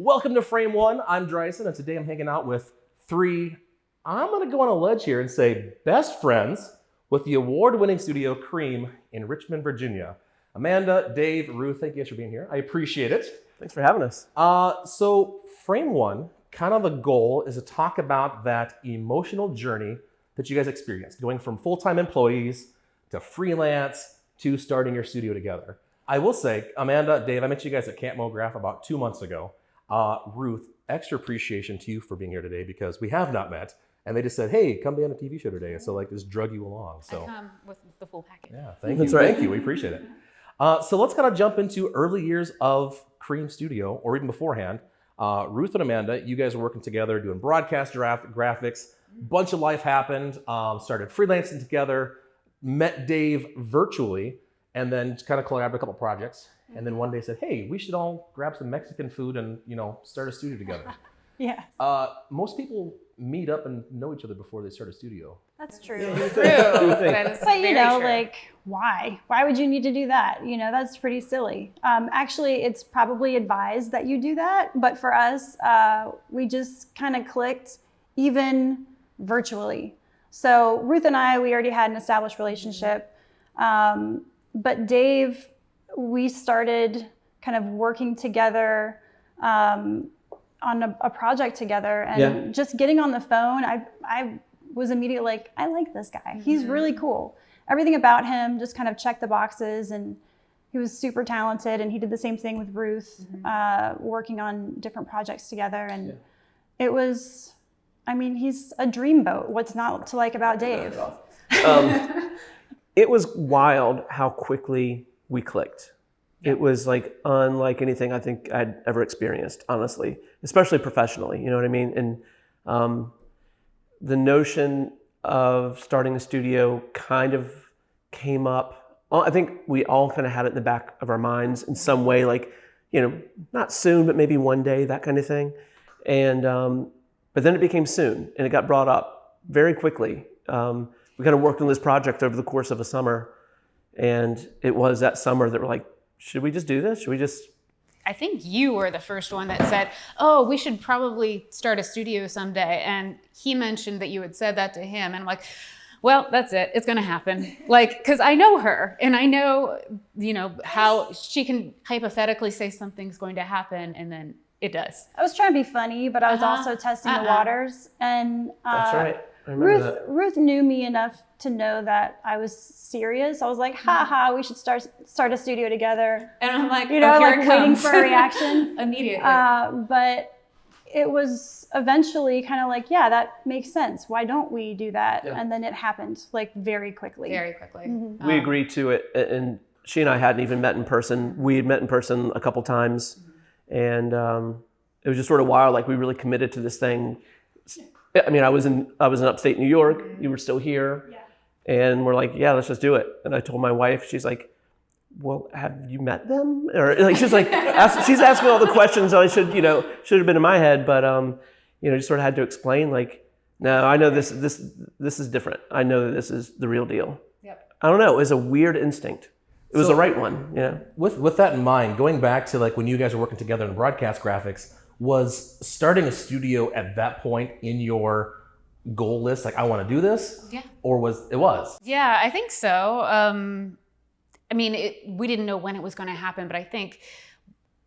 Welcome to FrameOne. I'm Drysen, and today I'm hanging out with three, I'm going to go on a ledge here and say, best friends with the award-winning studio Cream in Richmond, Virginia. Amanda, Dave, Ruth, thank you guys for being here. I appreciate it. Thanks for having us. So FrameOne, kind of the goal is to talk about that emotional journey that you guys experienced, going from full-time employees to freelance to starting your studio together. I will say, Amanda, Dave, I met you guys at Camp Mograph about 2 months ago. Ruth, extra appreciation to you for being here today because we have not met. And they just said, hey, come be on a TV show today. And so just drug you along. So I come with the full package. Yeah, thank you. Thank you. We appreciate it. So let's kind of jump into early years of Cream Studio, or even beforehand. Ruth and Amanda, you guys were working together, doing broadcast graphics. Bunch of life happened. Started freelancing together. Met Dave virtually, and then kind of collaborated a couple projects. And then one day said, hey, we should all grab some Mexican food and, start a studio together. Yeah. Most people meet up and know each other before they start a studio. That's true. That is But very true. like, why? Why would you need to do that? That's pretty silly. Actually, it's probably advised that you do that. But for us, we just kind of clicked even virtually. So Ruth and I, we already had an established relationship. But Dave, we started kind of working together on a project together, and just getting on the phone, I was immediately like, I like this guy. Mm-hmm. He's really cool. Everything about him just kind of checked the boxes, and he was super talented, and he did the same thing with Ruth, working on different projects together. And it was, he's a dreamboat. What's not to like about Dave? It was wild how quickly we clicked. It was like unlike anything I think I'd ever experienced, honestly, especially professionally, you know what I mean? And the notion of starting a studio kind of came up. I think we all kind of had it in the back of our minds in some way, like, not soon, but maybe one day, that kind of thing. And but then it became soon, and it got brought up very quickly. We kind of worked on this project over the course of a summer, and it was that summer that we're like, should we just do this? Should we just... I think you were the first one that said, oh, we should probably start a studio someday. And he mentioned that you had said that to him. And I'm like, well, that's it. It's going to happen. Because I know her, and I know, how she can hypothetically say something's going to happen, and then it does. I was trying to be funny, but I was also testing the waters. And That's right. I remember that. Ruth knew me enough to know that I was serious. I was like, we should start a studio together. And I'm like, waiting for a reaction. Immediately. But it was eventually kind of like, that makes sense. Why don't we do that? Yeah. And then it happened very quickly. Very quickly. Mm-hmm. We agreed to it, and she and I hadn't even met in person. We had met in person a couple times, and it was just sort of wild. Like, we really committed to this thing. I was in upstate New York. You were still here. Yeah. And we're like, let's just do it. And I told my wife, she's like, well, have you met them? Or she's like, she's asking all the questions I should have been in my head. But, just sort of had to explain, no, I know this is different. I know that this is the real deal. Yep. I don't know. It was a weird instinct. It was the right one. With that in mind, going back to when you guys were working together in broadcast graphics, was starting a studio at that point in your goal list? I want to do this? Yeah. Or was it? Yeah, I think so. We didn't know when it was going to happen, but I think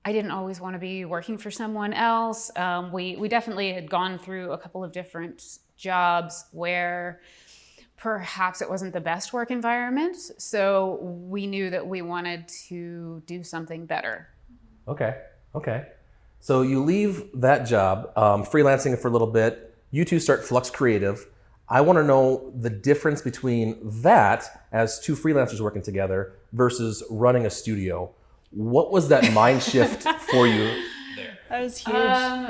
I didn't always want to be working for someone else. We definitely had gone through a couple of different jobs where perhaps it wasn't the best work environment. So we knew that we wanted to do something better. Okay. So you leave that job, freelancing for a little bit. You two start Flux Creative. I want to know the difference between that as two freelancers working together versus running a studio. What was that mind shift for you there? That was huge.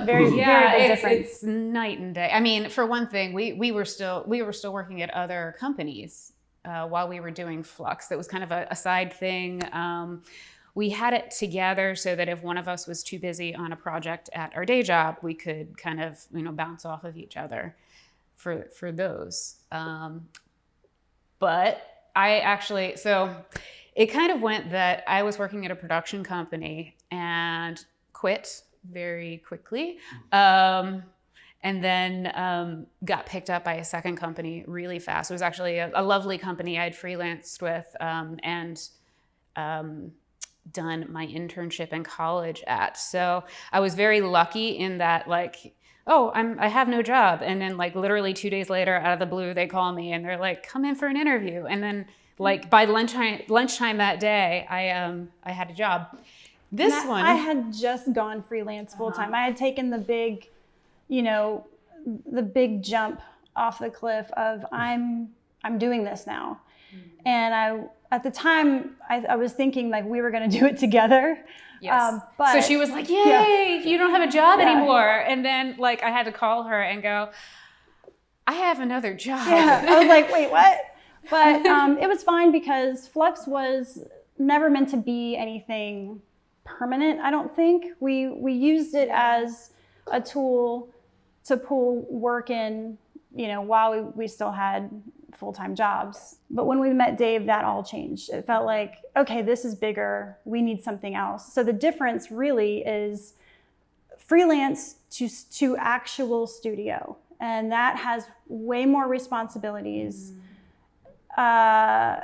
Very big difference. It's night and day. For one thing, we were still working at other companies while we were doing Flux. That was kind of a side thing. We had it together so that if one of us was too busy on a project at our day job, we could kind of, bounce off of each other for those. But so it kind of went that I was working at a production company and quit very quickly. And then got picked up by a second company really fast. It was actually a lovely company I had freelanced with and done my internship in college at. So I was very lucky in that, like, oh, I have no job. And then like literally 2 days later, out of the blue, they call me and they're like, come in for an interview. And then like by lunchtime that day, I had a job. This one, I had just gone freelance full time. I had taken the big, the big jump off the cliff of I'm doing this now. And at the time I was thinking like we were going to do it together. Yes. But so she was like, yay, you don't have a job anymore. And then like I had to call her and go, I have another job. Yeah. I was like, wait, what? But it was fine because Flux was never meant to be anything permanent, I don't think. We used it as a tool to pull work in, while we still had full-time jobs. But when we met Dave, that all changed. It felt like, okay, this is bigger. We need something else. So the difference really is freelance to actual studio. And that has way more responsibilities. I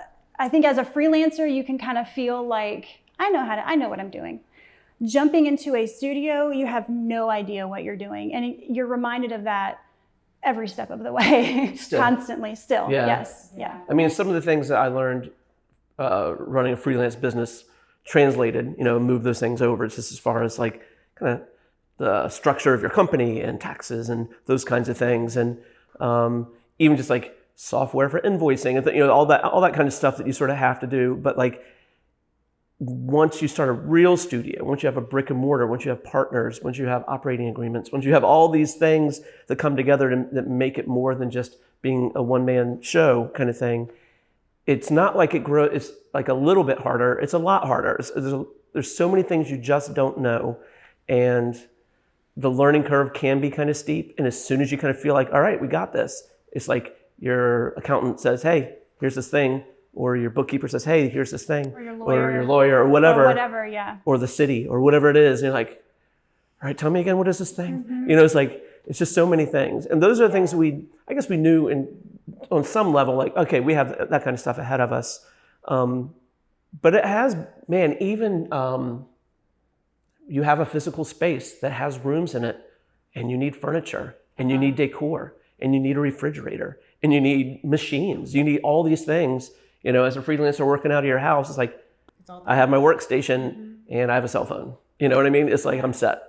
think as a freelancer, you can kind of feel like, I know what I'm doing. Jumping into a studio, you have no idea what you're doing. And you're reminded of that every step of the way, constantly, still. Yeah. Yes, yeah. I mean, some of the things that I learned running a freelance business translated, move those things over just as far as like kind of the structure of your company and taxes and those kinds of things. And even just like software for invoicing and all that kind of stuff that you sort of have to do. But like once you start a real studio, once you have a brick and mortar, once you have partners, once you have operating agreements, once you have all these things that come together that make it more than just being a one-man show kind of thing, it's not like it's like a little bit harder. It's a lot harder. There's so many things you just don't know. And the learning curve can be kind of steep. And as soon as you kind of feel like, all right, we got this, it's like your accountant says, hey, here's this thing. Or your bookkeeper says, hey, here's this thing. Or your lawyer or whatever. Or whatever, yeah. Or the city or whatever it is. And you're like, all right, tell me again, what is this thing? Mm-hmm. It's like, it's just so many things. And those are the things I guess we knew on some level, like, okay, we have that kind of stuff ahead of us. But it has, man, even you have a physical space that has rooms in it and you need furniture and you need decor and you need a refrigerator and you need machines. You need all these things. As a freelancer working out of your house, it's like, I have my workstation and I have a cell phone. You know what I mean? It's like, I'm set.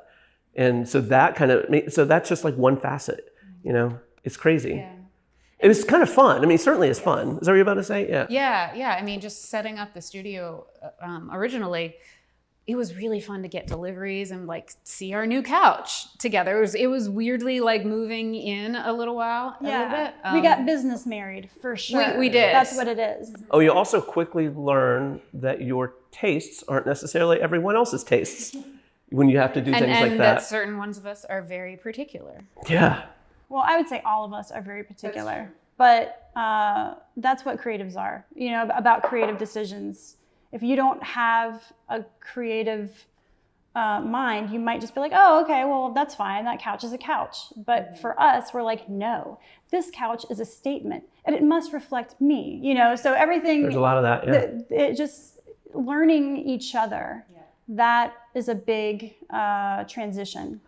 And so that's just like one facet, it's crazy. Yeah. It was kind of fun. I mean, it certainly is fun. Is that what you're about to say? Yeah. Yeah. I mean, just setting up the studio originally, it was really fun to get deliveries and like see our new couch together. It was weirdly like moving in a little bit. We got business married for sure. We did. That's what it is. Oh, you also quickly learn that your tastes aren't necessarily everyone else's tastes when you have to do things like that. And that certain ones of us are very particular. Yeah. Well, I would say all of us are very particular, but that's what creatives are, about creative decisions. If you don't have a creative mind, you might just be like, oh, okay, well, that's fine. That couch is a couch. But for us, we're like, no, this couch is a statement and it must reflect me, so everything. There's a lot of that, yeah. It just learning each other. Yeah. That is a big transition.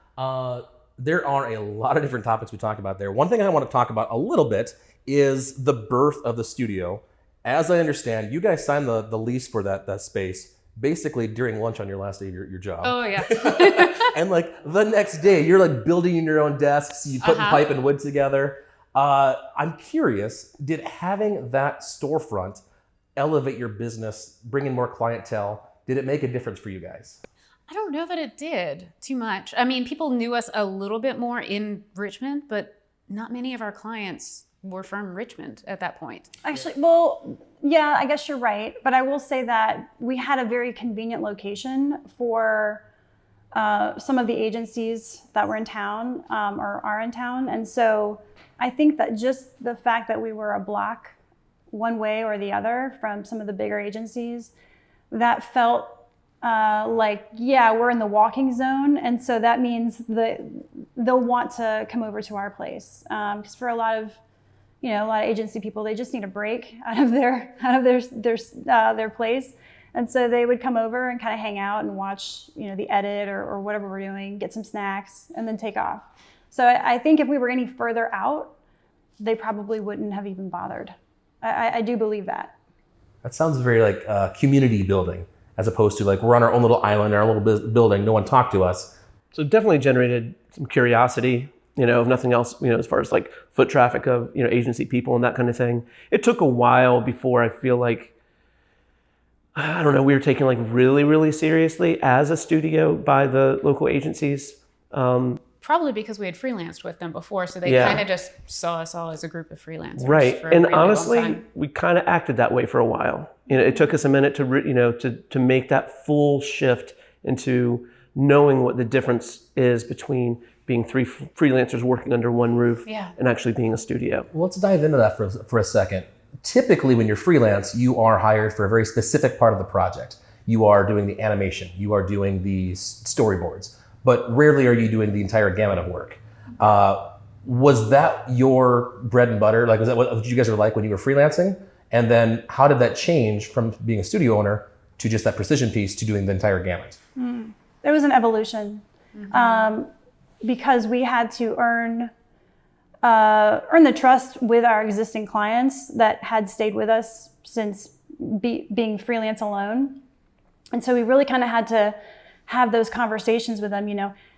There are a lot of different topics we talked about there. One thing I want to talk about a little bit is the birth of the studio. As I understand, you guys signed the lease for that space basically during lunch on your last day of your job. Oh, yeah. And like the next day, you're like building in your own desks, you putting pipe and wood together. I'm curious, did having that storefront elevate your business, bring in more clientele? Did it make a difference for you guys? I don't know that it did too much. I mean, people knew us a little bit more in Richmond, but not many of our clients were from Richmond at that point. Actually, well, yeah, I guess you're right. But I will say that we had a very convenient location for some of the agencies that were in town or are in town. And so I think that just the fact that we were a block one way or the other from some of the bigger agencies, that felt we're in the walking zone, and so that means that they'll want to come over to our place. Because for a lot of agency people, they just need a break out of their place, and so they would come over and kind of hang out and watch, the edit or whatever we're doing, get some snacks, and then take off. So I think if we were any further out, they probably wouldn't have even bothered. I do believe that. That sounds very like community building, as opposed to like we're on our own little island, our own little building, no one talk to us. So it definitely generated some curiosity, if nothing else, as far as like foot traffic of, agency people and that kind of thing. It took a while before I feel like, I don't know, we were taken like really, really seriously as a studio by the local agencies. Probably because we had freelanced with them before, so they kind of just saw us all as a group of freelancers. Right, for a and really long honestly, time. we kind of acted that way for a while. It took us a minute to make that full shift into knowing what the difference is between being three freelancers working under one roof and actually being a studio. Well, let's dive into that for a second. Typically, when you're freelance, you are hired for a very specific part of the project. You are doing the animation, you are doing the storyboards, but rarely are you doing the entire gamut of work. Was that your bread and butter? Like, was that what you guys were like when you were freelancing? And then how did that change from being a studio owner to just that precision piece to doing the entire gamut? There was an evolution, because we had to earn the trust with our existing clients that had stayed with us since being freelance alone. And so we really kind of had to have those conversations with them,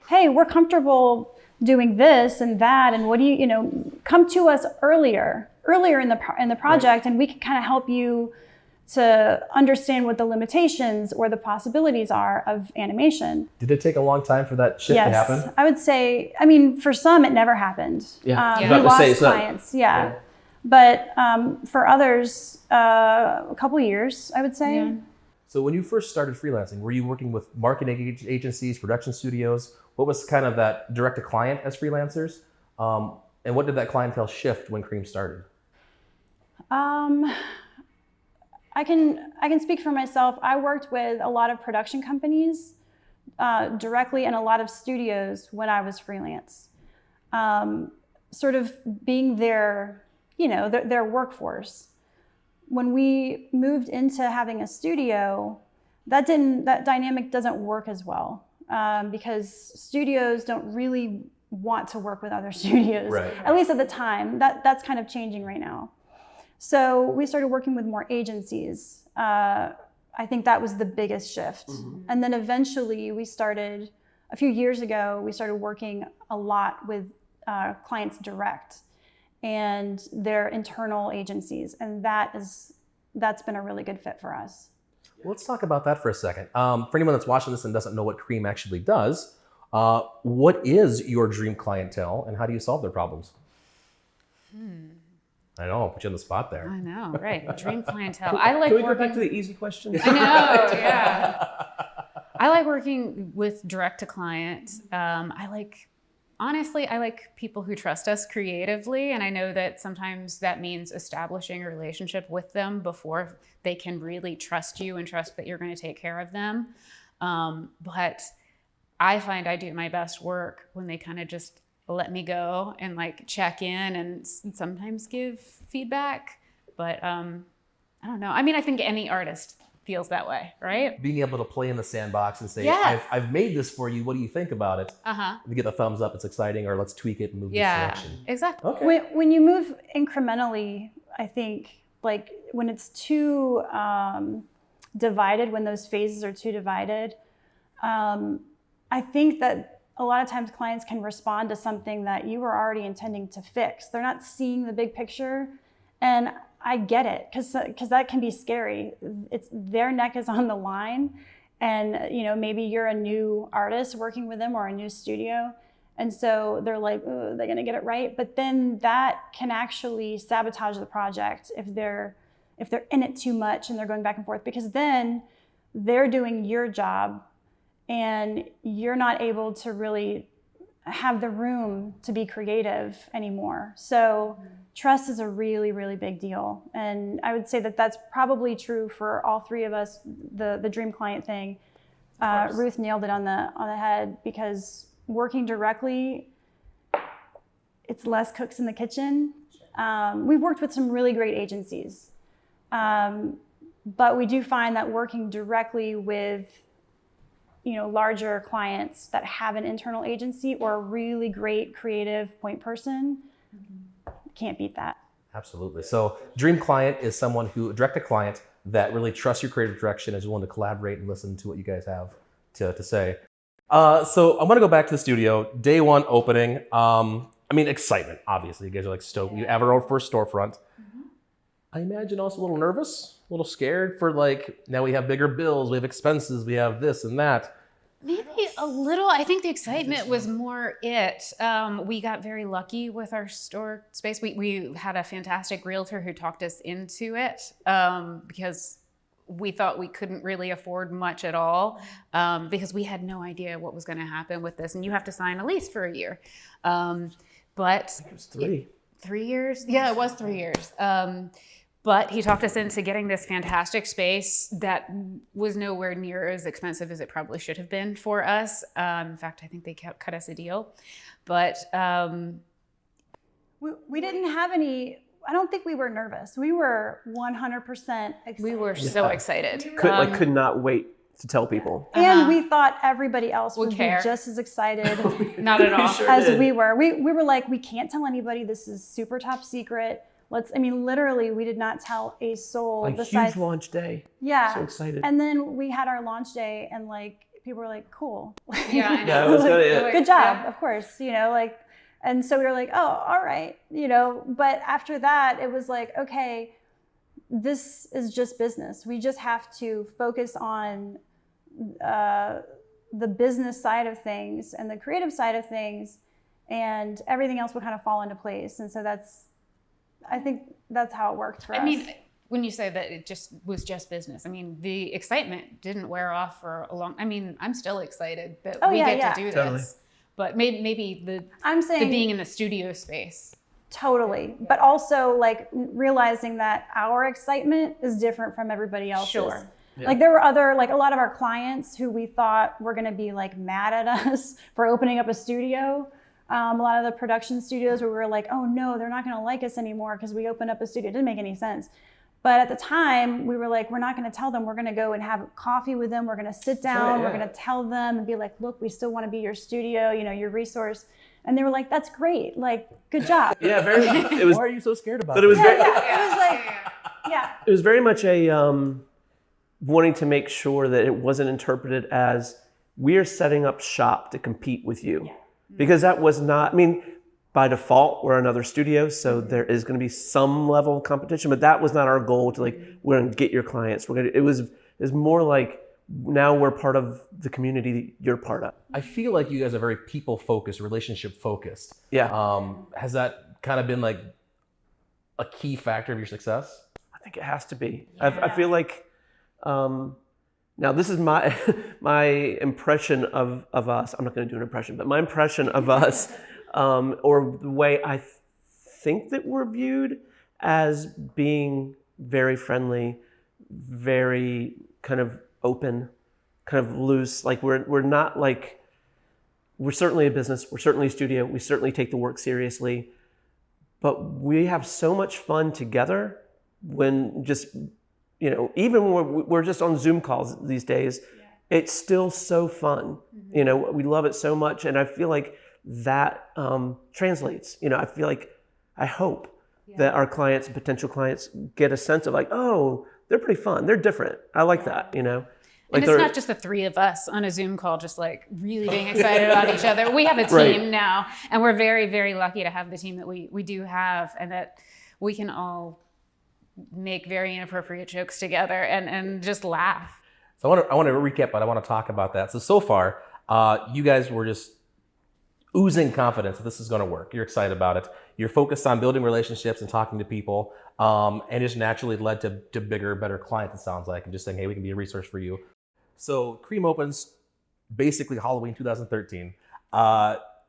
hey, we're comfortable doing this and that, and what do you, come to us earlier in the project, and we can kind of help you to understand what the limitations or the possibilities are of animation. Did it take a long time for that shift to happen? Yes, I would say, for some it never happened. We We lost clients, But for others, a couple years, I would say. Yeah. So when you first started freelancing, were you working with marketing agencies, production studios? What was kind of that direct to client as freelancers? And what did that clientele shift when Cream started? I can speak for myself. I worked with a lot of production companies directly and a lot of studios when I was freelance. Sort of being their workforce. When we moved into having a studio, that dynamic doesn't work as well, because studios don't really want to work with other studios, right. At least at the time. That's kind of changing right now. So we started working with more agencies. I think that was the biggest shift. Mm-hmm. And then eventually a few years ago, we started working a lot with clients direct and their internal agencies. And that's been a really good fit for us. Well, let's talk about that for a second. For anyone that's watching this and doesn't know what Cream actually does, what is your dream clientele and how do you solve their problems? I know, I'll put you on the spot there. I know, right? Dream clientele. Can we go back to the easy question? I know, yeah. I like working with direct to client. Honestly, I like people who trust us creatively, and I know that sometimes that means establishing a relationship with them before they can really trust you and trust that you're going to take care of them. But I find I do my best work when they kind of just let me go and like check in and sometimes give feedback. But I don't know. I think any artist feels that way, right? Being able to play in the sandbox and say, Yeah. I've made this for you. What do you think about it? Uh-huh. If you get the thumbs up, it's exciting, or let's tweak it and move this direction. Exactly. Okay. When you move incrementally, I think like when it's too divided, when those phases are too divided, I think that a lot of times clients can respond to something that you were already intending to fix. They're not seeing the big picture. And I get it, because that can be scary. It's their neck is on the line, and maybe you're a new artist working with them or a new studio, and so they're like, oh, they're gonna get it right. But then that can actually sabotage the project if they're in it too much and they're going back and forth, because then they're doing your job and you're not able to really have the room to be creative anymore. So trust is a really, really big deal. And I would say that that's probably true for all three of us, the dream client thing. Ruth nailed it on the head, because working directly, it's less cooks in the kitchen. We've worked with some really great agencies, but we do find that working directly with larger clients that have an internal agency or a really great creative point person, can't beat that. Absolutely. So dream client is someone who, direct a client that really trusts your creative direction, is willing to collaborate and listen to what you guys have to say. So I'm going to go back to the studio. Day one opening. Excitement, obviously. You guys are like stoked. You have our first storefront. I imagine also a little nervous, a little scared for now we have bigger bills, we have expenses, we have this and that. Maybe a little. I think the excitement was more it. We got very lucky with our store space. We had a fantastic realtor who talked us into it because we thought we couldn't really afford much at all because we had no idea what was going to happen with this. And you have to sign a lease for a year. But I think it was 3. 3 years? Yeah, it was 3 years. But he talked us into getting this fantastic space that was nowhere near as expensive as it probably should have been for us. In fact, I think they cut us a deal. But we didn't have any, I don't think we were nervous. We were 100% excited. We were so excited. Could not wait to tell people. And we thought everybody else would be care. just as excited Not at all. as we were. We were like, we can't tell anybody. This is super top secret. Literally, we did not tell a soul. A huge launch day. Yeah. So excited. And then we had our launch day, and people were like, cool. Yeah, I know. Yeah, it was good. Good job, of course, and so we were like, oh, all right, but after that, it was like, okay, this is just business. We just have to focus on the business side of things and the creative side of things, and everything else will kind of fall into place. And so I think that's how it worked for us. When you say that it was just business, the excitement didn't wear off for a long. I'm still excited that we get to do Totally. this. But maybe the being in the studio space. Totally. But also realizing that our excitement is different from everybody else's. Sure. Yeah. There were a lot of our clients who we thought were going to be mad at us for opening up a studio. A lot of the production studios where we were like, oh no, they're not going to like us anymore because we opened up a studio. It didn't make any sense. But at the time, we were like, we're not going to tell them. We're going to go and have coffee with them. We're going to sit down. We're going to tell them and be like, look, we still want to be your studio, your resource. And they were like, that's great. Good job. Yeah, very. It was. Why are you so scared about But it was very. It was very much a wanting to make sure that it wasn't interpreted as we are setting up shop to compete with you, because that was not. By default, we're another studio, so there is going to be some level of competition, but that was not our goal to we're going to get your clients. It was more like now we're part of the community you're part of. I feel like you guys are very people focused, relationship focused. Yeah. Has that kind of been a key factor of your success? I think it has to be. I feel like now this is my my impression of us. I'm not going to do an impression, but my impression of us. Or the way I think that we're viewed as being very friendly, very kind of open, kind of loose. We're not we're certainly a business, we're certainly a studio, we certainly take the work seriously, but we have so much fun together when even when we're just on Zoom calls these days, it's still so fun. We love it so much, and I feel like that translates. I hope that our clients and potential clients get a sense of oh, they're pretty fun, they're different. I like that, And it's not just the three of us on a Zoom call, just really being excited about each other. We have a team now, and we're very, very lucky to have the team that we do have, and that we can all make very inappropriate jokes together and just laugh. So I want to recap, but I want to talk about that. So far, you guys were just oozing confidence that this is going to work. You're excited about it. You're focused on building relationships and talking to people, and just naturally led to bigger, better clients, it sounds like, and just saying, hey, we can be a resource for you. So Cream opens basically Halloween 2013.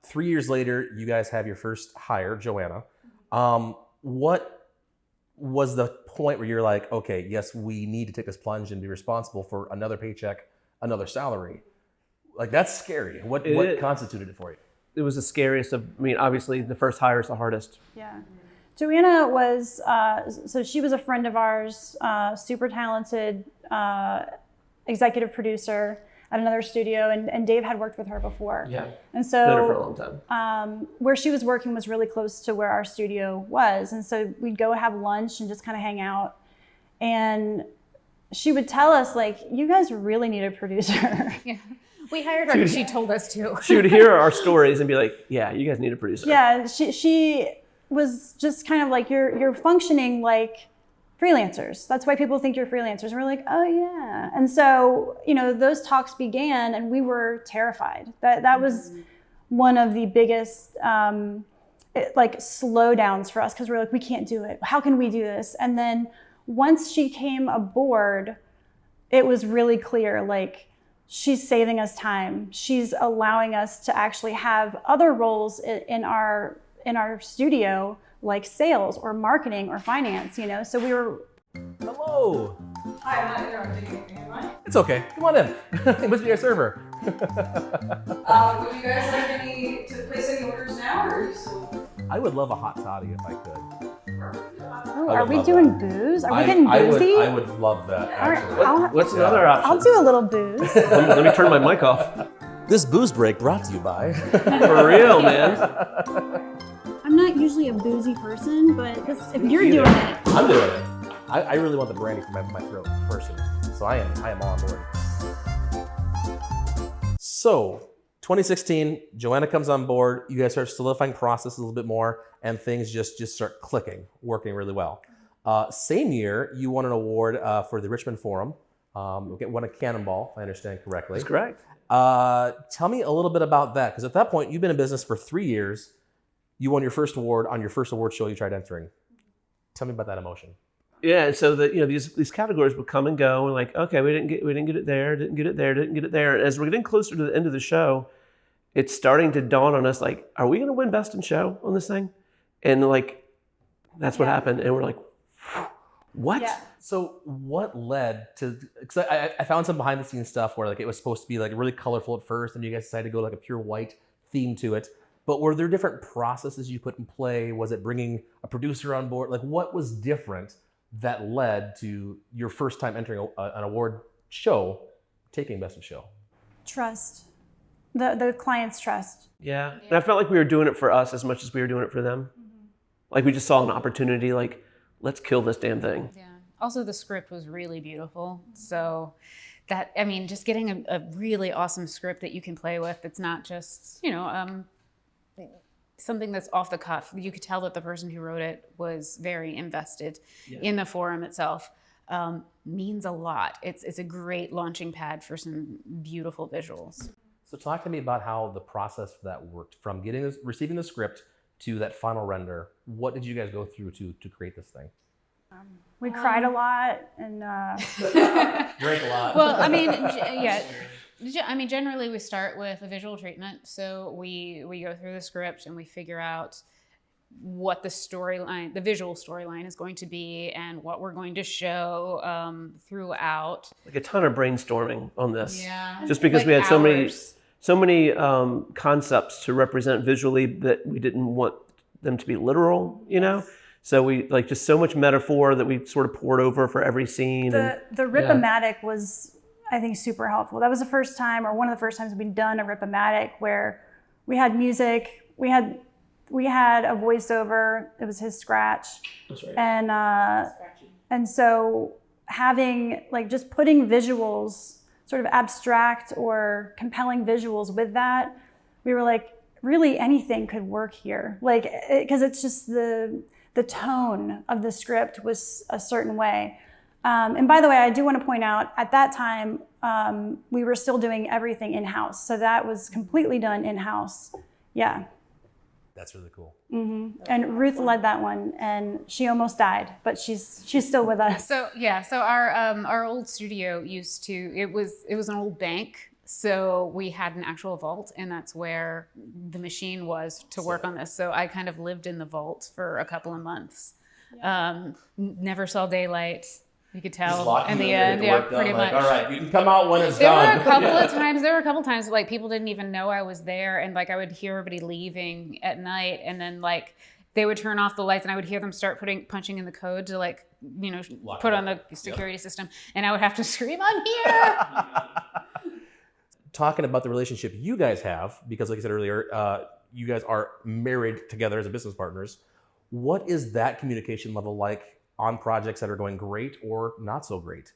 3 years later, you guys have your first hire, Joanna. What was the point where you're like, okay, yes, we need to take this plunge and be responsible for another paycheck, another salary. Like, that's scary. What constituted it for you? It was the scariest of, I mean, obviously the first hire is the hardest. Yeah. Joanna was, so she was a friend of ours, super talented executive producer at another studio, and Dave had worked with her before. Yeah. And so Known her for a long time. Where she was working was really close to where our studio was. And so we'd go have lunch and just kind of hang out. And she would tell us, like, you guys really need a producer. Yeah. We hired her because she told us to. She would hear our stories and be like, yeah, you guys need a producer. Yeah, she was just kind of like, you're functioning like freelancers. That's why people think you're freelancers. And we're like, oh yeah. And so, you know, those talks began and we were terrified. That was one of the biggest like slowdowns for us, because we're like, we can't do it. How can we do this? And then once she came aboard, it was really clear, like, she's saving us time. She's allowing us to actually have other roles in our studio, like sales or marketing or finance, you know? So we were... Hello. Hi, I'm not interrupting you, am I? It's okay. Come on in. It must be our server. Would you guys like to place any orders now, or are you still... I would love a hot toddy if I could. Oh, I are would we love doing that. booze? Are we getting boozy? I would love that, actually. What's another option? I'll do a little booze. Let me turn my mic off. This booze break brought to you by... For real, man. I'm not usually a boozy person, but if you're doing it... I'm doing it. I really want the brandy for my throat, personally. So I am all on board. So, 2016, Joanna comes on board. You guys start solidifying process a little bit more, and things just start clicking, working really well. Same year, you won an award for the Richmond Forum. Won a Cannonball, if I understand correctly. That's correct. Tell me a little bit about that, because at that point, you've been in business for 3 years. You won your first award on your first award show you tried entering. Tell me about that emotion. Yeah, and so that, you know, these categories would come and go, and like, okay, we didn't get it there, didn't get it there, didn't get it there. And as we're getting closer to the end of the show, it's starting to dawn on us, like, are we going to win Best in Show on this thing? And like, that's what happened, and we're like, what? Yeah. So what led to? Because I found some behind the scenes stuff where like it was supposed to be like really colorful at first, and you guys decided to go like a pure white theme to it. But were there different processes you put in play? Was it bringing a producer on board? Like, what was different that led to your first time entering an award show, taking Best in Show? Trust. The client's trust. Yeah. And I felt like we were doing it for us as much as we were doing it for them. Like, we just saw an opportunity, like, let's kill this damn thing. Yeah. Also, the script was really beautiful. So that, I mean, just getting a really awesome script that you can play with, it's not just, you know, something that's off the cuff. You could tell that the person who wrote it was very invested in the forum itself. Means a lot. It's a great launching pad for some beautiful visuals. So talk to me about how the process for that worked, from receiving the script to that final render. What did you guys go through to create this thing? We cried a lot and Drank a lot. Well, I mean, yeah. I mean, generally we start with a visual treatment. So we go through the script and we figure out what the storyline, the visual storyline is going to be, and what we're going to show throughout. Like a ton of brainstorming on this. Yeah. Just because Like we had hours. so many concepts to represent visually that we didn't want them to be literal, you know? So we like just so much metaphor that we sort of poured over for every scene. the rip-o-matic was, I think, super helpful. That was the first time, or one of the first times we'd done a rip-o-matic where we had music, we had a voiceover. It was his scratch. That's right. And so having, like, just putting visuals, sort of abstract or compelling visuals with that, we were like, really anything could work here. Like, because it's just the tone of the script was a certain way. And by the way, I do want to point out, at that time, we were still doing everything in-house. So that was completely done in-house. Yeah. That's really cool. Mm-hmm. And Ruth led that one, and she almost died, but she's still with us. So yeah, so our old studio used to, it was an old bank. So we had an actual vault, and that's where the machine was to work on this. So I kind of lived in the vault for a couple of months. Never saw daylight. You could Just tell lock in you the in, get end. the Yeah, work done, pretty like, much. all right, you can come out when it's There done. were a couple Yeah. of times like people didn't even know I was there, and like I would hear everybody leaving at night, and then like they would turn off the lights, and I would hear them start punching in the code to like, you know, Lock put it on up. the security system, and I would have to scream, "I'm here!" Talking about the relationship you guys have, because like I said earlier, you guys are married together as business partners. What is that communication level like on projects that are going great or not so great?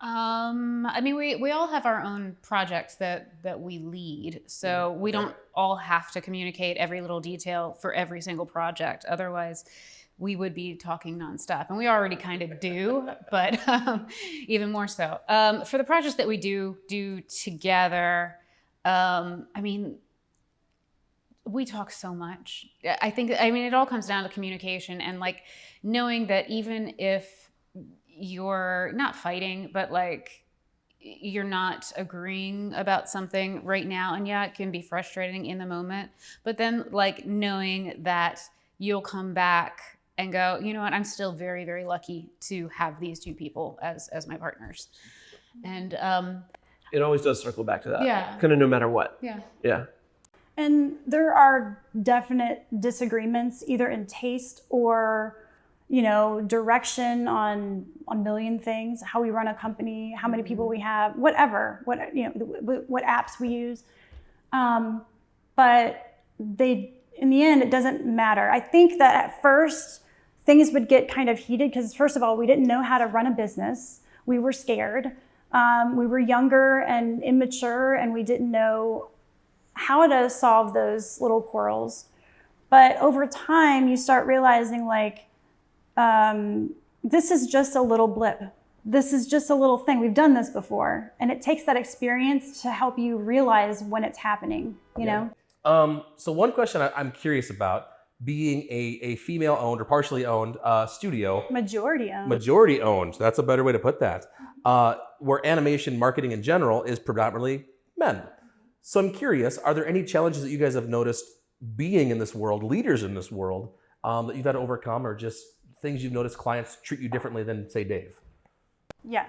I mean, we all have our own projects that we lead, so we don't all have to communicate every little detail for every single project. Otherwise, we would be talking nonstop, and we already kind of do, but even more so. For the projects that we do together, I mean, we talk so much. I mean, it all comes down to communication and like knowing that even if you're not fighting, but like you're not agreeing about something right now, and yeah, it can be frustrating in the moment, but then like knowing that you'll come back and go, you know what, I'm still very, very lucky to have these two people as my partners. And It always does circle back to that. Yeah. Kind of no matter what. yeah. Yeah. And there are definite disagreements either in taste or, you know, direction on a million things, how we run a company, how many people we have, whatever, what apps we use. But in the end, it doesn't matter. I think that at first things would get kind of heated because first of all, we didn't know how to run a business. We were scared. We were younger and immature, and we didn't know how to solve those little quarrels. But over time, you start realizing like, this is just a little blip. This is just a little thing. We've done this before. And it takes that experience to help you realize when it's happening, you know? So one question I'm curious about, being a female-owned or partially owned studio. Majority owned. Majority owned, that's a better way to put that. Where animation marketing in general is predominantly men. So I'm curious, are there any challenges that you guys have noticed being in this world, leaders in this world, that you've had to overcome, or just things you've noticed clients treat you differently than, say, Dave? Yeah.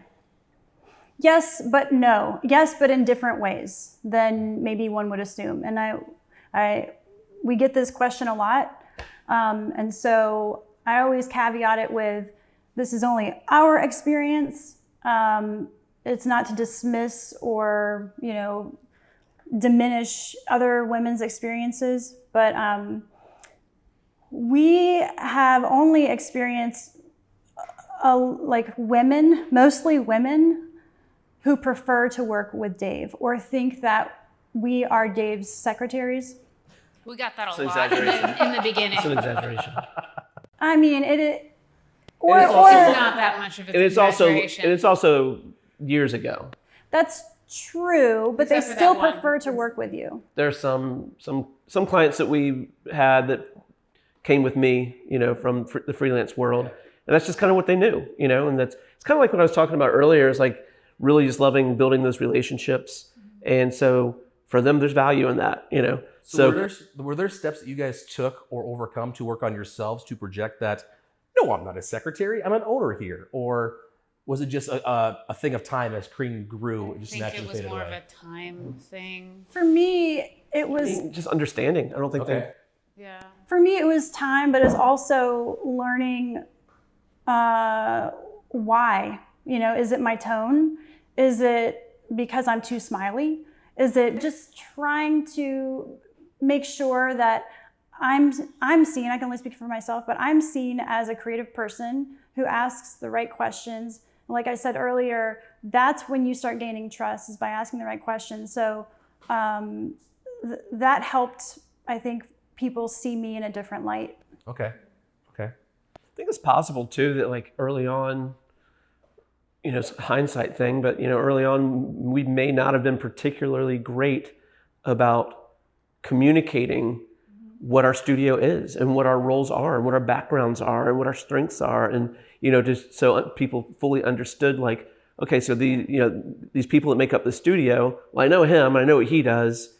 Yes, but no. Yes, but in different ways than maybe one would assume. And we get this question a lot. And so I always caveat it with, this is only our experience. It's not to dismiss or, you know, diminish other women's experiences, but we have only experienced like women, mostly women, who prefer to work with Dave or think that we are Dave's secretaries. We got that a It's an lot exaggeration. in the beginning. It's an exaggeration. I mean, It's not that much of an exaggeration. It's also years ago. that's true, but Except they for still that one. prefer to work with you. There are some clients that we had that came with me, you know, from the freelance world, and that's just kind of what they knew, you know. And it's kind of like what I was talking about earlier. Is like really just loving building those relationships, and so for them, there's value in that, you know. So were there steps that you guys took or overcome to work on yourselves to project that, no, I'm not a secretary, I'm an owner here? Or was it just a thing of time as Cream grew? It just I think naturally it was faded more away? of a time thing. For me, it was just understanding. I don't think Okay. Yeah. For me, it was time, but it's also learning why. You know, is it my tone? Is it because I'm too smiley? Is it just trying to make sure that I'm seen, I can only speak for myself, but I'm seen as a creative person who asks the right questions. And like I said earlier, that's when you start gaining trust, is by asking the right questions. So that helped, I think, people see me in a different light. Okay. I think it's possible too that like early on, you know, it's a hindsight thing, but you know, early on we may not have been particularly great about communicating what our studio is and what our roles are and what our backgrounds are and what our strengths are, and you know, just so people fully understood like, okay, so these people that make up the studio, well, I know him, I know what he does,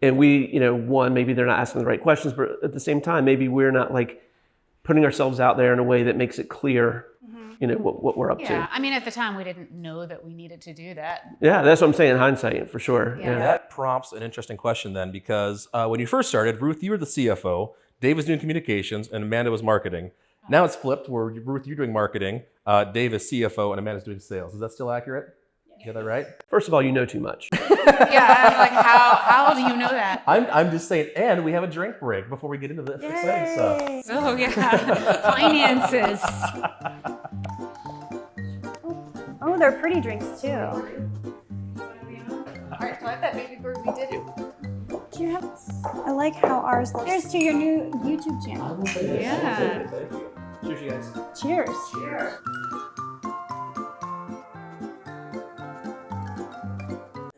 and we, you know, one, maybe they're not asking the right questions, but at the same time, maybe we're not like putting ourselves out there in a way that makes it clear, what we're up Yeah, to. I mean, at the time, we didn't know that we needed to do that. Yeah, that's what I'm saying in hindsight, for sure. Yeah. That prompts an interesting question then, because when you first started, Ruth, you were the CFO, Dave was doing communications, and Amanda was marketing. Now it's flipped, where Ruth, you're doing marketing, Dave is CFO, and Amanda's doing sales. Is that still accurate? You got that right? First of all, you know too much. Yeah, I'm like, how do you know that? I'm just saying, and we have a drink break before we get into this exciting stuff. Oh, yeah. Finances. Oh, they're pretty drinks too. All right, so I have that baby bird we did it. Do you have? I like how ours looks. Cheers to your new YouTube channel. Yeah. Thank you. Cheers, you guys. Cheers. Cheers.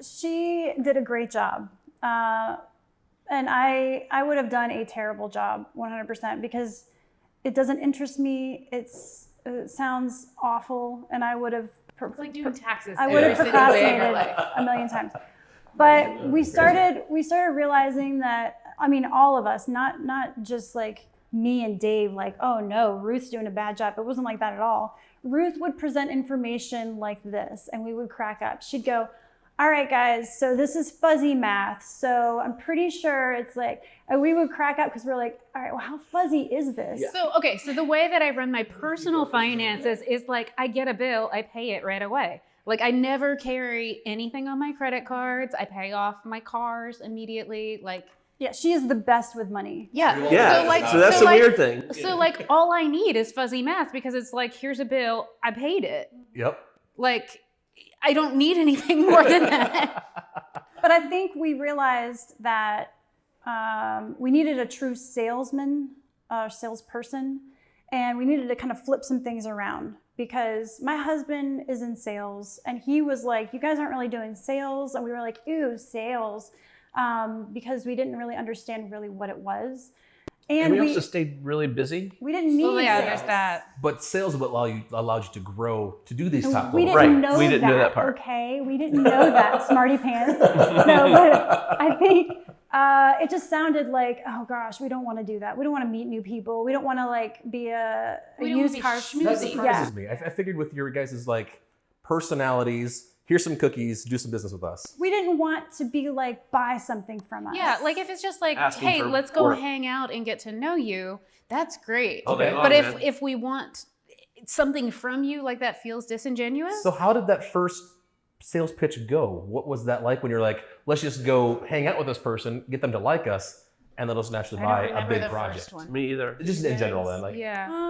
She did a great job. And I would have done a terrible job 100% because it doesn't interest me. It sounds awful, and I would have It's like doing taxes. I would have every single day of your procrastinated life. a million times. But we started realizing that, I mean, all of us, not just like me and Dave, like, oh no, Ruth's doing a bad job. It wasn't like that at all. Ruth would present information like this, and we would crack up. She'd go, all right, guys, so this is fuzzy math. So I'm pretty sure it's like, and we would crack up because we're like, all right, well, how fuzzy is this? Yeah. So the way that I run my personal finances is like, I get a bill, I pay it right away. Like, I never carry anything on my credit cards. I pay off my cars immediately. Like, Yeah, she is the best with money. yeah. Yeah, so that's the weird thing. So like, all I need is fuzzy math because it's like, here's a bill, I paid it. Yep. Like, I don't need anything more than that. But I think we realized that we needed a true salesman, salesperson, and we needed to kind of flip some things around because my husband is in sales and he was like, you guys aren't really doing sales. And we were like, ew, sales, because we didn't really understand really what it was. And we also stayed really busy. We didn't need Well, yeah, sales. there's that. But sales would allowed you to grow, to do these top We levels. didn't Right. know We didn't that. know that part. Okay, we didn't know that, smarty pants. No, but I think it just sounded like, oh gosh, we don't want to do that. We don't want to meet new people. We don't want to like be a We don't wanna used be car schmoozy. That Easy. surprises me. I figured with your guys' like personalities, here's some cookies, do some business with us. We didn't want to be like buy something from us. Yeah, like if it's just like, Asking hey, for let's go work. hang out and get to know you, that's great. Okay. But Oh, man. if we want something from you, like that feels disingenuous. So how did that first sales pitch go? What was that like when you're like, let's just go hang out with this person, get them to like us, and let us naturally I don't buy a remember big the project? first one. Me either. Just in general then. Like, Yeah.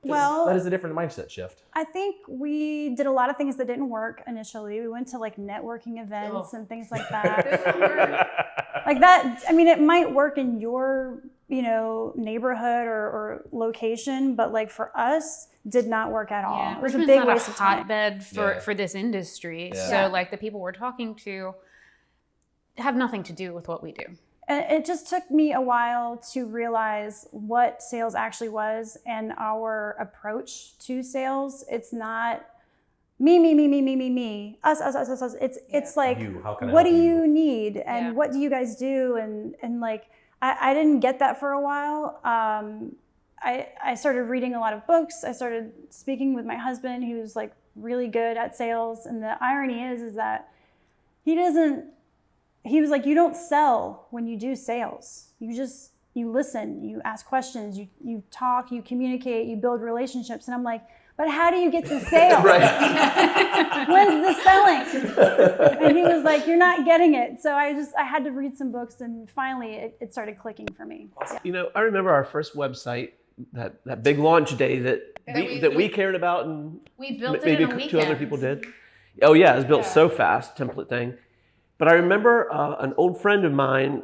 Well, that is a different mindset shift. I think we did a lot of things that didn't work initially. We went to like networking events and things like that. Like that, I mean, it might work in your, neighborhood or location, but like for us, did not work at all. Yeah, It was a Richmond's big not waste of time. hotbed Yeah. for this industry. Yeah. So like the people we're talking to have nothing to do with what we do. And it just took me a while to realize what sales actually was and our approach to sales. It's not me, us. It's like, You, how can I what do help you? you need and Yeah. what do you guys do? And like, I didn't get that for a while. I started reading a lot of books. I started speaking with my husband, who's like really good at sales. And the irony is that he was like, you don't sell when you do sales. You listen, you ask questions, you talk, you communicate, you build relationships. And I'm like, but how do you get to sales? When's the selling? And he was like, you're not getting it. So I had to read some books and finally it started clicking for me. I remember our first website, that big launch day that we cared about, and We built it maybe in a weekend. two other people did. Oh yeah, it was built so fast, template thing. But I remember an old friend of mine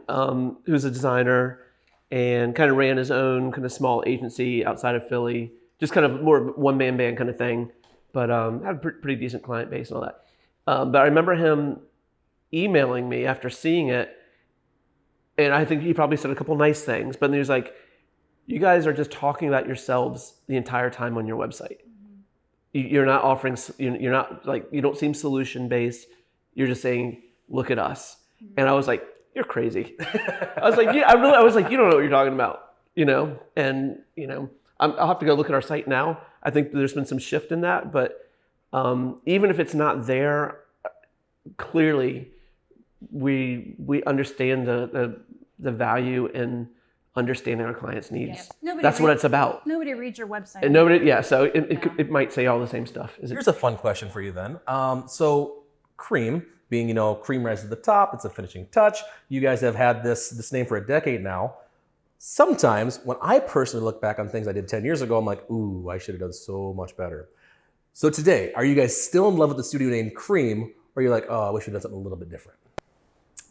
who's a designer and kind of ran his own kind of small agency outside of Philly, just kind of more one-man band kind of thing, but had a pretty decent client base and all that. But I remember him emailing me after seeing it, and I think he probably said a couple nice things, but then he was like, you guys are just talking about yourselves the entire time on your website. You're not offering, you're not like, you don't seem solution-based. You're just saying, look at us. And I was like, you're crazy. I was like, yeah, I was like, you don't know what you're talking about, and, I'll have to go look at our site now. I think there's been some shift in that, but even if it's not there, clearly we understand the value in understanding our clients' needs. Yeah. That's what it's about. Nobody reads your website. And so it might say all the same stuff. Here's a fun question for you then. So cream, being, cream rise at the top, it's a finishing touch. You guys have had this name for a decade now. Sometimes when I personally look back on things I did 10 years ago, I'm like, ooh, I should have done so much better. So today, are you guys still in love with the studio name Cream, or you're like, oh, I wish we'd done something a little bit different?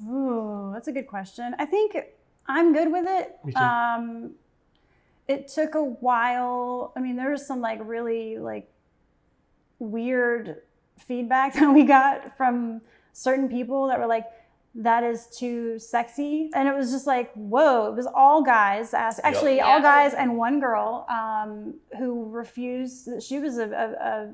Ooh, that's a good question. I think I'm good with it. Me too. It took a while. I mean, there was some really weird feedback that we got from certain people that were like, that is too sexy. And it was just like, whoa, it was all guys, all guys and one girl who refused. She was a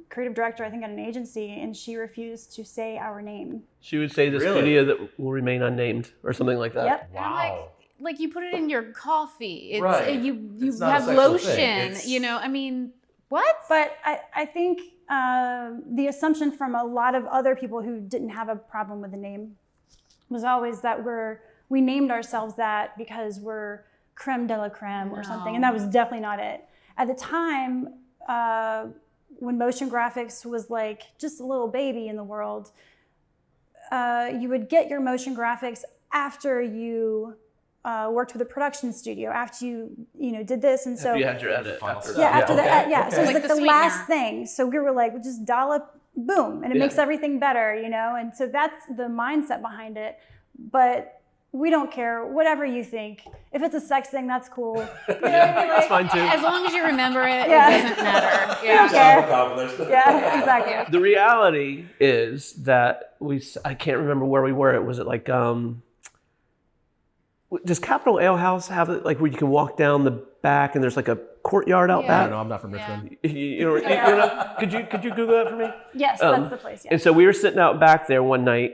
creative director, I think, at an agency, and she refused to say our name. She would say the studio that will remain unnamed or something like that. Yep. Wow. Like you put it in your coffee. It's, Right. You It's not a have sexual lotion. thing. I mean, what? But I think the assumption from a lot of other people who didn't have a problem with the name was always that we named ourselves that because we're creme de la creme or something, and that was definitely not it. At the time, when motion graphics was just a little baby in the world, you would get your motion graphics after you worked with a production studio, after you did this, and so You had your edit. After yeah, that. after that, yeah. So Okay. it's Like the the last sweetener. thing. So we were like, we'll just dollop, boom, and it makes everything better, And so that's the mindset behind it. But we don't care, whatever you think. If it's a sex thing, that's cool. That's fine too. As long as you remember it, Yeah. it doesn't matter. We don't Yeah. care. Yeah, exactly. The reality is that I can't remember where we were. Was it does Capitol Ale House have it where you can walk down the back and there's a courtyard out I back? don't know, I'm not from Richmond. You're not, could you Google that for me? Yes, that's the place, yeah. And so we were sitting out back there one night,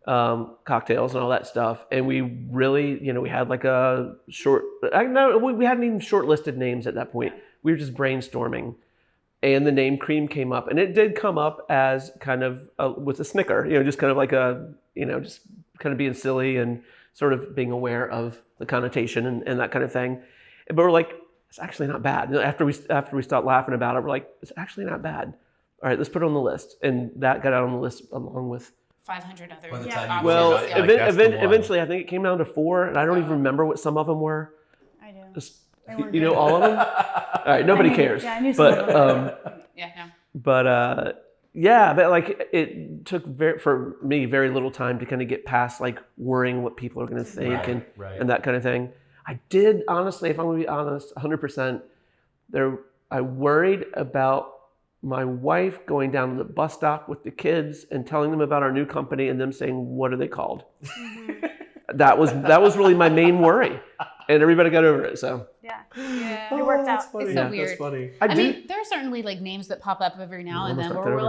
cocktails and all that stuff, and we really, we had a short. We hadn't even shortlisted names at that point. We were just brainstorming, and the name Cream came up, and it did come up as kind of with a snicker, just kind of just kind of being silly and sort of being aware of the connotation and that kind of thing. But we're like, it's actually not bad. After we stopped laughing about it, we're like, it's actually not bad. All right, let's put it on the list, and that got out on the list along with 500 other By the options. time you Well, Like, that's the one. eventually, I think it came down to 4, and I don't even remember what some of them were. I do. Just, They weren't you know, good. all of them. All right, nobody cares. Yeah, I knew some of them. But it took for me very little time to kind of get past worrying what people are going to think Right. and that kind of thing. I did honestly, if I'm going to be honest, 100%. I worried about my wife going down to the bus stop with the kids and telling them about our new company and them saying, "What are they called?" That was really my main worry, and everybody got over it. So Yeah. Yeah. It worked out. It's so Yeah, weird. That's funny. I mean, there are certainly names that pop up every now and then almost where knocked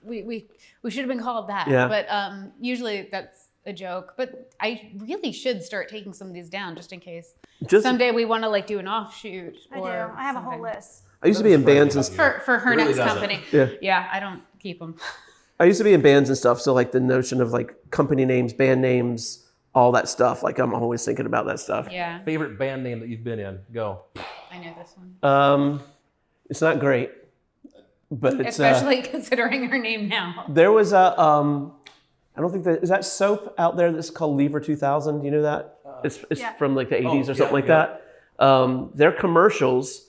we're it over. like, we should have been called that. Yeah. But usually that's a joke. But I really should start taking some of these down just in case just someday we want to do an offshoot. I do. Or I have a whole something. list. I used to be in bands and For her Really next doesn't. company. Yeah. I don't keep them. I used to be in bands and stuff, so the notion of company names, band names, all that stuff. I'm always thinking about that stuff. Yeah, Favorite band name that you've been in? Go. I know this one. It's not great, but it's Especially considering her name now. there was a I don't think is that soap out there that's called Lever 2000. Do you know that? It's Yeah. from the 80s or something like yeah. that. Their commercials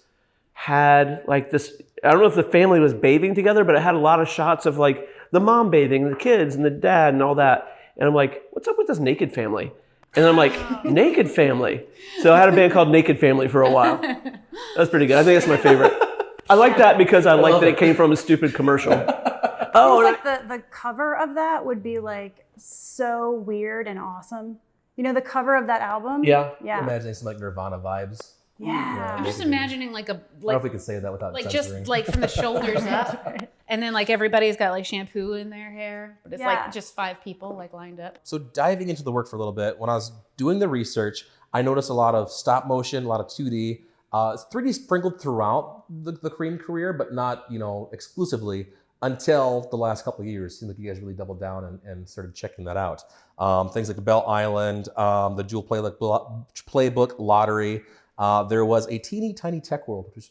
had this. I don't know if the family was bathing together, but it had a lot of shots of the mom bathing, the kids, and the dad, and all that. And I'm like, what's up with this naked family? And I'm like, naked family. So I had a band called Naked Family for a while. That was pretty good. I think that's my favorite. I like that because I like that it came from a stupid commercial. Seems like the cover of that would be so weird and awesome. The cover of that album? Yeah. Yeah. Imagining some Nirvana vibes. Yeah. I'm just imagining I don't know if we can say that without censoring. just from the shoulders up, and then everybody's got shampoo in their hair, but it's Yeah. just 5 people lined up. So diving into the work for a little bit, when I was doing the research, I noticed a lot of stop motion, a lot of 2D. It's 3D sprinkled throughout the Cream career, but not, exclusively until the last couple of years. It seemed like you guys really doubled down and started checking that out. Things like Bell Island, the Dual Playbook Lottery. There was a teeny tiny tech world, which is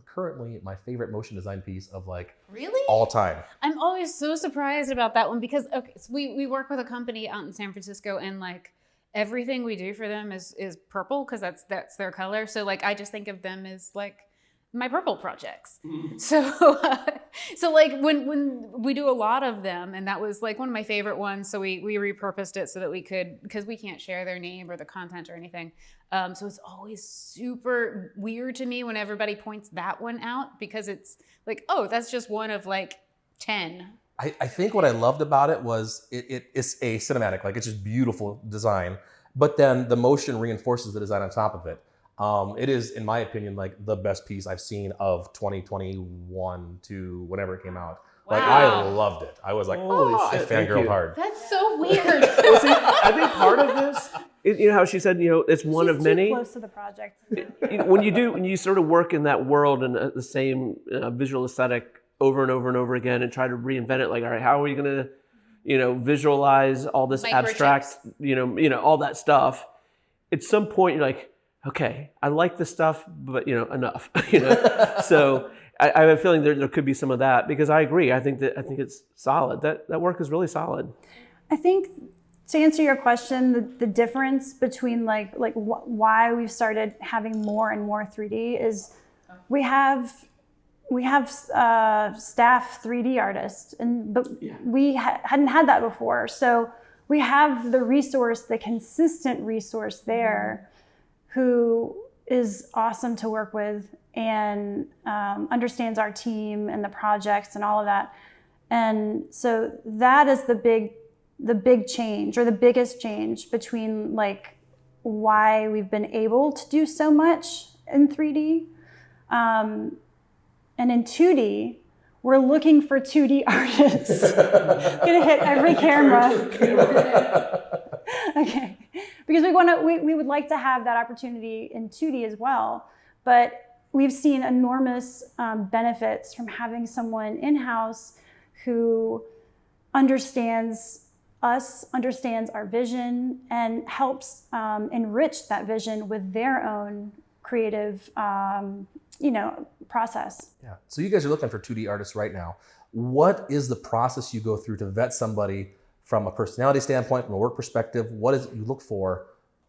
currently my favorite motion design piece of Really? all time. I'm always so surprised about that one because so we work with a company out in San Francisco, and everything we do for them is purple because that's their color. So I just think of them as my purple projects. So when we do a lot of them, and that was one of my favorite ones. So we repurposed it so that we could, because we can't share their name or the content or anything. So it's always super weird to me when everybody points that one out, because it's oh, that's just one of 10. I think what I loved about it was it's a cinematic, it's just beautiful design, but then the motion reinforces the design on top of it. It is, in my opinion, the best piece I've seen of 2021 to whenever it came out. Wow. I loved it. I was Holy shit, I thank fangirled you. hard. That's so weird. Well, see, I think part of this, how she said, it's one She's of many. too close to the project. When you sort of work in that world and the same visual aesthetic over and over and over again, and try to reinvent it, all right, how are we going to, visualize all this abstract, all that stuff? At some point, you're okay, I like this stuff, but enough. So I have a feeling there could be some of that, because I agree. I think it's solid. That work is really solid. I think, to answer your question, the difference between why we've started having more and more 3D is we have staff 3D artists, but we hadn't had that before. So we have the resource, the consistent resource there, who is awesome to work with and understands our team and the projects and all of that. And so that is the big change, or the biggest change between why we've been able to do so much in 3D. And in 2D, we're looking for 2D artists. Gonna hit every camera. Okay, because we would like to have that opportunity in 2D as well, but we've seen enormous benefits from having someone in-house who understands us, understands our vision, and helps enrich that vision with their own creative process. Yeah. So you guys are looking for 2D artists right now. What is the process you go through to vet somebody from a personality standpoint, from a work perspective? What is it you look for?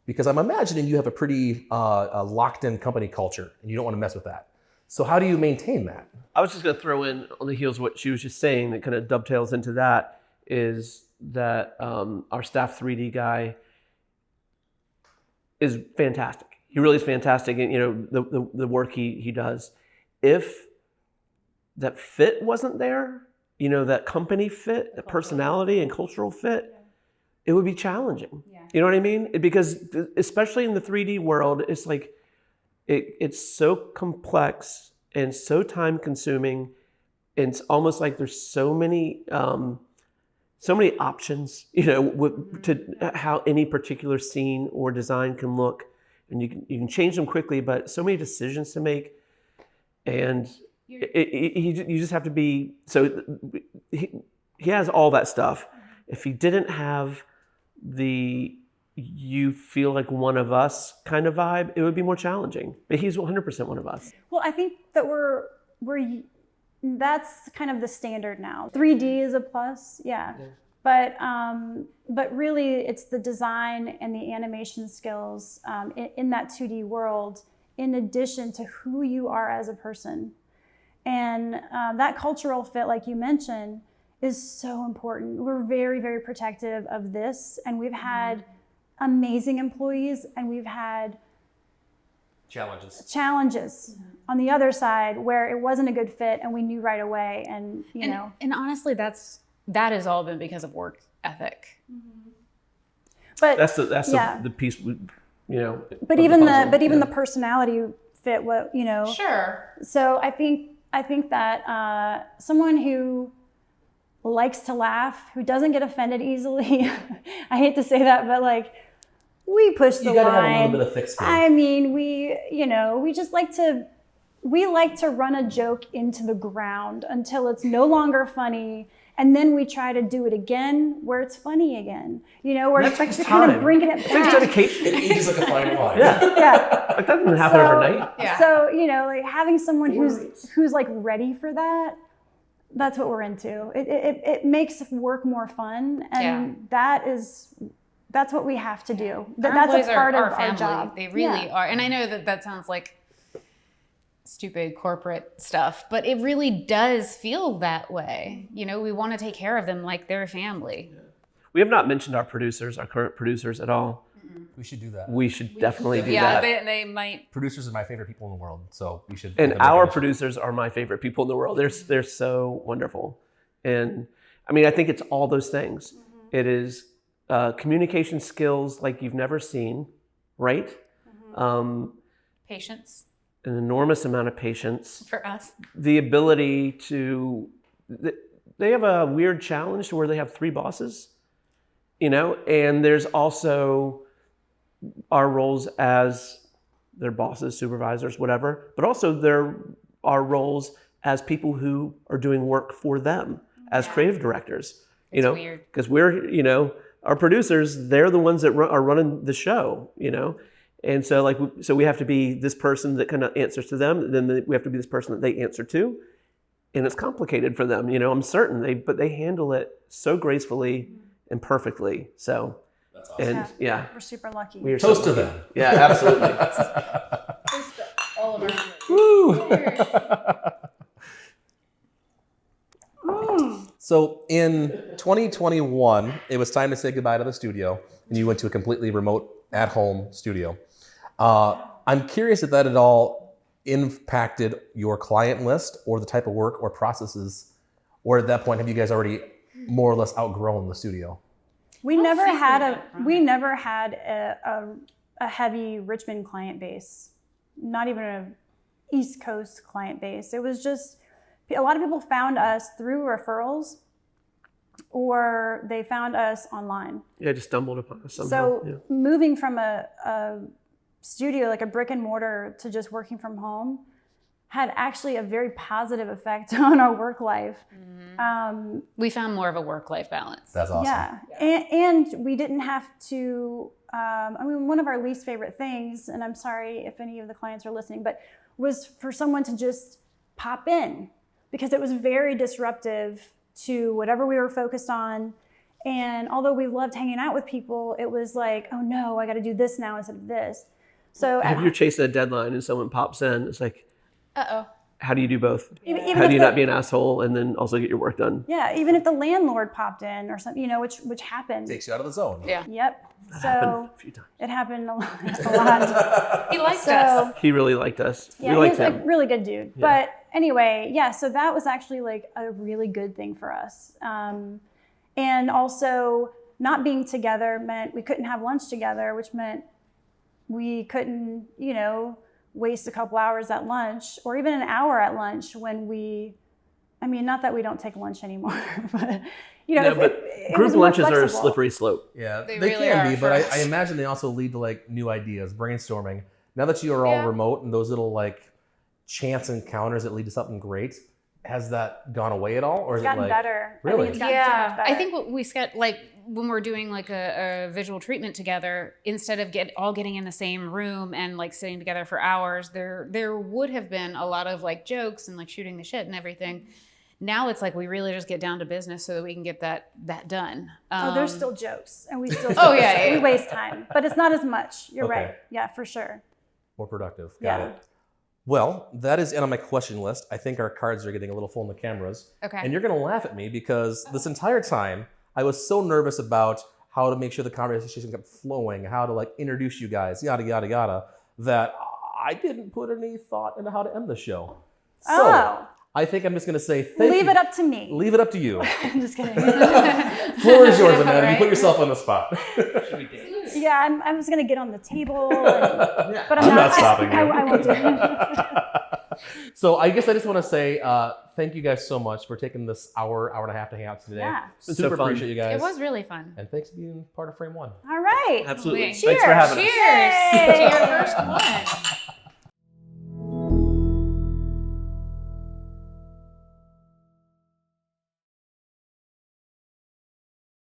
Because I'm imagining you have a pretty locked-in company culture, and you don't want to mess with that. So how do you maintain that? I was just going to throw in on the heels of what she was just saying that kind of dovetails into that, is that our staff 3D guy is fantastic. He really is fantastic, and the work he does. If that fit wasn't there, that company fit, the personality and cultural fit, it would be challenging. Yeah. You know what I mean? Because especially in the 3D world, it's it's so complex and so time consuming. And it's almost like there's so many options, to how any particular scene or design can look, and you can change them quickly, but so many decisions to make, and you just have to be. So he has all that stuff. If he didn't have you feel like one of us kind of vibe, it would be more challenging. But he's 100% one of us. Well, I think that that's kind of the standard now. 3D is a plus, yeah. But really, it's the design and the animation skills in that 2D world, in addition to who you are as a person. And that cultural fit, like you mentioned, is so important. We're very, very protective of this, and we've had amazing employees, and we've had challenges on the other side where it wasn't a good fit, and we knew right away. And and honestly, that has all been because of work ethic. But that's the piece. But even the personality fit. Sure. So I think that someone who likes to laugh, who doesn't get offended easily. I hate to say that, but we push the You gotta have a line. little bit of thick skin. I mean, we just like to run a joke into the ground until it's no longer funny. And then we try to do it again where it's funny again. Where That takes kind of time. bringing it It takes back. dedication. It ages like a fine wine. Yeah. Like that doesn't happen overnight. Yeah. So, like having someone who's like ready for that, that's what we're into. It makes work more fun, and that's what we have to do. Our That's employees a part are of our family. job. They really are. And I know that sounds like stupid corporate stuff, but it really does feel that way. We want to take care of them like they're family. We have not mentioned our current producers at all. We should do that. We should definitely do Yeah, that. they might. Producers are my favorite people in the world, so we should. And give them our recognition. producers are my favorite people in the world. They're so wonderful. And I mean, I think it's all those things. It is communication skills like you've never seen, right? Patience An enormous amount of patience. for us. The ability to, they have a weird challenge to where they have 3 bosses, and there's also our roles as their bosses, supervisors, whatever, but also there are roles as people who are doing work for them as creative directors, It's weird. because we're, our producers, they're the ones that are running the show, and so so we have to be this person that kind of answers to them, and then we have to be this person that they answer to, and it's complicated for them, I'm certain but they handle it so gracefully and perfectly. So That's awesome. and yeah, We're super lucky. we are Toast so to lucky. them. Yeah, absolutely. All of our Woo! So in 2021, it was time to say goodbye to the studio, and you went to a completely remote, at-home studio. I'm curious if that at all impacted your client list or the type of work or processes, or at that point, have you guys already more or less outgrown the studio? We never had a heavy Richmond client base, not even a East Coast client base. It was just a lot of people found us through referrals, or they found us online. Yeah, just stumbled upon us somehow. So moving from a studio, like a brick and mortar, to just working from home had actually a very positive effect on our work life. We found more of a work-life balance. That's awesome. Yeah, and we didn't have to, one of our least favorite things, and I'm sorry if any of the clients are listening, but was for someone to just pop in, because it was very disruptive to whatever we were focused on. And although we loved hanging out with people, it was like, oh no, I got to do this now instead of this. So if you're chasing a deadline and someone pops in, it's like, Uh-oh. how do you do both? even How if do you the- not be an asshole and then also get your work done? Yeah, even if the landlord popped in or something, which happened. Takes you out of the zone. Yeah. Yep. That So happened a few times. it happened a lot. He liked So us. He really liked us. yeah, we he liked was a him. really good dude. But anyway, yeah, so that was actually like a really good thing for us. And also not being together meant we couldn't have lunch together, which meant we couldn't, waste a couple hours at lunch or even an hour at lunch when not that we don't take lunch anymore, but it group was more lunches are a flexible. slippery slope. Yeah, They they really can are be, for but us. I imagine they also lead to like new ideas, brainstorming. Now that you are all Yeah. remote and those little like chance encounters that lead to something great, has that gone away at all, or It's is gotten it like better. I Really? think it's gotten so much better. I think what we when we're doing like a visual treatment together, instead of all getting in the same room and like sitting together for hours, there would have been a lot of like jokes and like shooting the shit and everything. Now it's like we really just get down to business so that we can get that done. there's still jokes, and we still yeah. we waste time, but it's not as much. You're Okay. right. Yeah, for sure. more productive? Got Yeah. it. Well, that is it on my question list. I think our cards are getting a little full in the cameras. Okay. And you're going to laugh at me because this entire time I was so nervous about how to make sure the conversation kept flowing, how to like introduce you guys, yada, yada, yada, that I didn't put any thought into how to end the show. So Oh. I think I'm just going to say thank you. Leave it up to me. Leave it up to you. I'm just kidding. Floor is yours, Amanda. You put yourself on the spot. Yeah, I was gonna get on the table, but I'm not stopping you. I won't do it. So I guess I just want to say thank you guys so much for taking this hour and a half to hang out today. Yeah. It's been Super so fun. appreciate you guys. It was really fun. And thanks for being part of FrameOne. All right. Absolutely. Cheers. Thanks for having us. Cheers to your first one.